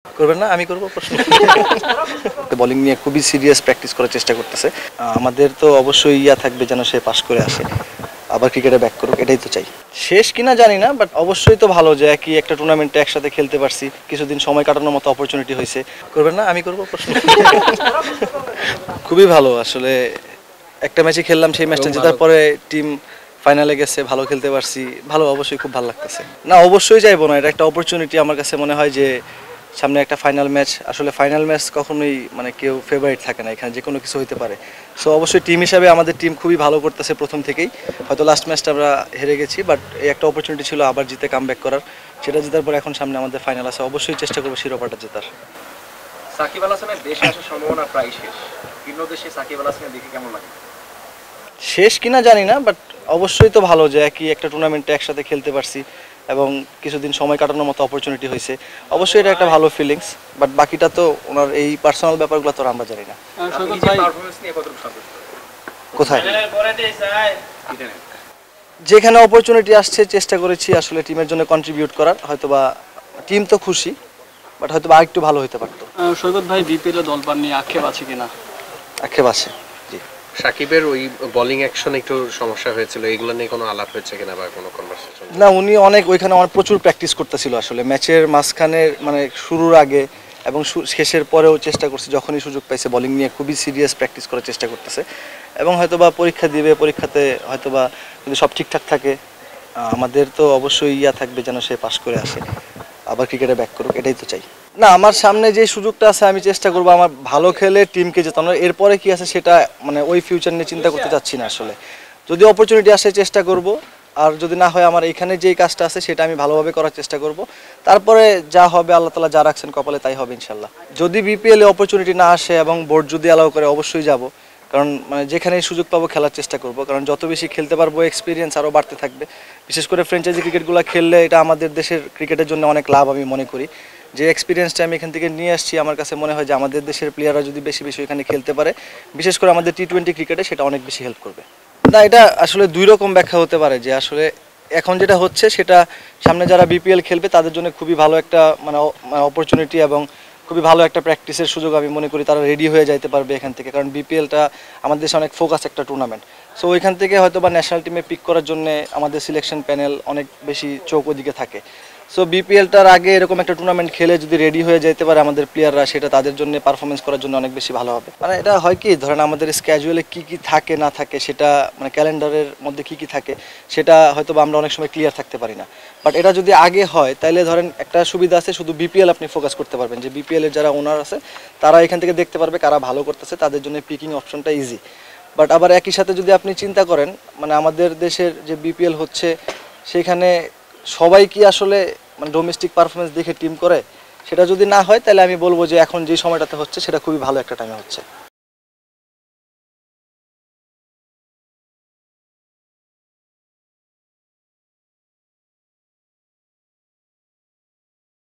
করবেন না, আমি করব প্রশ্ন। বোলিং নিয়ে খুবই সিরিয়াস প্র্যাকটিস করার চেষ্টা করতেছে। আমাদের তো অবশ্যই থাকবে যেন সে পাস করে আসে, আবার ক্রিকেটে ব্যাক করুক, এটাই তো চাই। শেষ কিনা জানি না, বাট অবশ্যই তো ভালো যে একই একটা টুর্নামেন্টে একসাথে খেলতে পারছি, কিছুদিন সময় কাটানোর মতো অপরচুনিটি হয়েছে। করবেন না, আমি করব প্রশ্ন। খুবই ভালো আসলে। একটা ম্যাচে খেললাম, সেই ম্যাচটা জেতার পরে টিম ফাইনালে গেছে, ভালো খেলতে পারছি, ভালো, অবশ্যই খুব ভালো লাগতেছে। না, অবশ্যই যাইবো না, এটা একটা অপরচুনিটি। আমার কাছে মনে হয় যে সামনে একটা ফাইনাল ম্যাচ, আসলে ফাইনাল ম্যাচ কখনোই মানে কেউ ফেভারিট থাকে না, এখানে যে কোনো কিছু হতে পারে। সো অবশ্যই টিম হিসাবে আমাদের টিম খুবই ভালো করতেছে প্রথম থেকেই। হয়তো লাস্ট ম্যাচটা আমরা হেরে গেছি, বাট এই একটা অপরচুনিটি ছিল আবার জিতে কামব্যাক করার। সেটা জেতার পর এখন সামনে আমাদের ফাইনাল আছে, অবশ্যই চেষ্টা করবো শিরোপাটা জেতার। সাকিব আল হাসানের দেশে আসার সম্ভাবনা প্রায় শেষ। ভিন্ন দেশে সাকিব আল হাসানের দেখে কেমন লাগে? শেষ কিনা জানি না, বাট অবশ্যই তো ভালো যে একই একটা টুর্নামেন্টে একসাথে খেলতে পারছি এবং কিছুদিন সময় কাটানোর মতো অপরচুনিটি হয়েছে। অবশ্যই এটা একটা ভালো ফিলিংস, বাট বাকিটা তো ওনার এই পার্সোনাল ব্যাপারগুলো তো আমরা জানি না। কোথায় যেখানে অপরচুনিটি আসছে চেষ্টা করেছি আসলে টিমের জন্য কন্ট্রিবিউট করার। হয়তোবা টিম তো খুশি, বাট হয়তো আরেকটু ভালো হতে পারতো। সৈকত ভাই, বিপিএল দল পান নিয়ে আক্ষেপ আছে কিনা? আক্ষেপ আছে। সাকিবের ওই বোলিং অ্যাকশন একটু সমস্যা হয়েছিল, এগুলো নিয়ে কোনো আলাপ হয়েছে কিনা বা কোনো কনভারসেশন? না, উনি অনেক ওইখানে আমার প্রচুর প্র্যাকটিস করতেছিল আসলে ম্যাচের মাঝখানে, মানে শুরুর আগে এবং শেষের পরেও চেষ্টা করছে, যখনই সুযোগ পাইছে বোলিং নিয়ে খুবই সিরিয়াস প্র্যাকটিস করার চেষ্টা করতেছে। এবং হয়তোবা পরীক্ষা দিবে, পরীক্ষাতে হয়তোবা যদি সব ঠিকঠাক থাকে, আমাদের তো অবশ্যই থাকবে যেন সে পাস করে আসে, আবার ক্রিকেটে ব্যাক করুক, এটাই তো চাই। না, আমার সামনে যে সুযোগটা আছে আমি চেষ্টা করবো আমার ভালো খেলে টিমকে জেতানোর। এরপরে কি আছে সেটা মানে ওই ফিউচার নিয়ে চিন্তা করতে চাচ্ছি না আসলে। যদি অপরচুনিটি আসে চেষ্টা করব, আর যদি না হয় আমার এখানে যেই কাজটা আছে সেটা আমি ভালোভাবে করার চেষ্টা করব। তারপরে যা হবে আল্লাহ তাআলা যা রাখছেন কপালে তাই হবে ইনশাল্লাহ। যদি বিপিএল এ অপরচুনিটি না আসে এবং বোর্ড যদি অ্যালাউ করে অবশ্যই যাব, কারণ মানে যেখানেই সুযোগ পাবো খেলার চেষ্টা করব, কারণ যত বেশি খেলতে পারবো এক্সপিরিয়েন্স আরও বাড়তে থাকবে। বিশেষ করে ফ্র্যাঞ্চাইজি ক্রিকেটগুলো খেললে এটা আমাদের দেশের ক্রিকেটের জন্য অনেক লাভ আমি মনে করি। যে এক্সপিরিয়েন্সটা আমি এখান থেকে নিয়ে আসছি, আমার কাছে মনে হয় যে আমাদের দেশের প্লেয়াররা যদি বেশি বেশি এখানে খেলতে পারে, বিশেষ করে আমাদের টি-20 ক্রিকেটে, সেটা অনেক বেশি হেল্প করবে। না, এটা আসলে দুই রকম ব্যাখ্যা হতে পারে যে আসলে এখন যেটা হচ্ছে সেটা সামনে যারা বিপিএল খেলবে তাদের জন্য খুবই ভালো একটা মানে অপরচুনিটি এবং খুবই ভালো একটা প্র্যাকটিসের সুযোগ আমি মনে করি। তারা রেডি হয়ে যাইতে পারবে এখান থেকে, কারণ বিপিএলটা আমাদের দেশে অনেক ফোকাস একটা টুর্নামেন্ট। সো ওইখান থেকে হয়তো বা ন্যাশনাল টিমে পিক করার জন্য আমাদের সিলেকশন প্যানেল অনেক বেশি চোখ ওদিকে থাকে। সো বিপিএলটার আগে এরকম একটা টুর্নামেন্ট খেলে যদি রেডি হয়ে যেতে পারে আমাদের প্লেয়াররা, সেটা তাদের জন্য পারফরমেন্স করার জন্য অনেক বেশি ভালো হবে। মানে এটা হয় কি, ধরেন আমাদের স্ক্যাজুয়ালে কী কী থাকে না থাকে, সেটা মানে ক্যালেন্ডারের মধ্যে কী কী থাকে সেটা হয়তো বা আমরা অনেক সময় ক্লিয়ার থাকতে পারি না। বাট এটা যদি আগে হয় তাহলে ধরেন একটা সুবিধা আছে, শুধু বিপিএল আপনি ফোকাস করতে পারবেন, যে বিপিএল এর যারা ওনার আছে তারা এখান থেকে দেখতে পারবে কারা ভালো করতেছে, তাদের জন্য পিকিং অপশনটা ইজি। বাট আবার একই সাথে যদি আপনি চিন্তা করেন, মানে আমাদের দেশের যে বিপিএল হচ্ছে সেখানে সবাই কি আসলে মানে ডোমেস্টিক পারফরমেন্স দেখে টিম করে, সেটা যদি না হয় তাহলে আমি বলবো যে এখন যে সময়টাতে হচ্ছে সেটা খুবই ভালো একটা টাইমে হচ্ছে।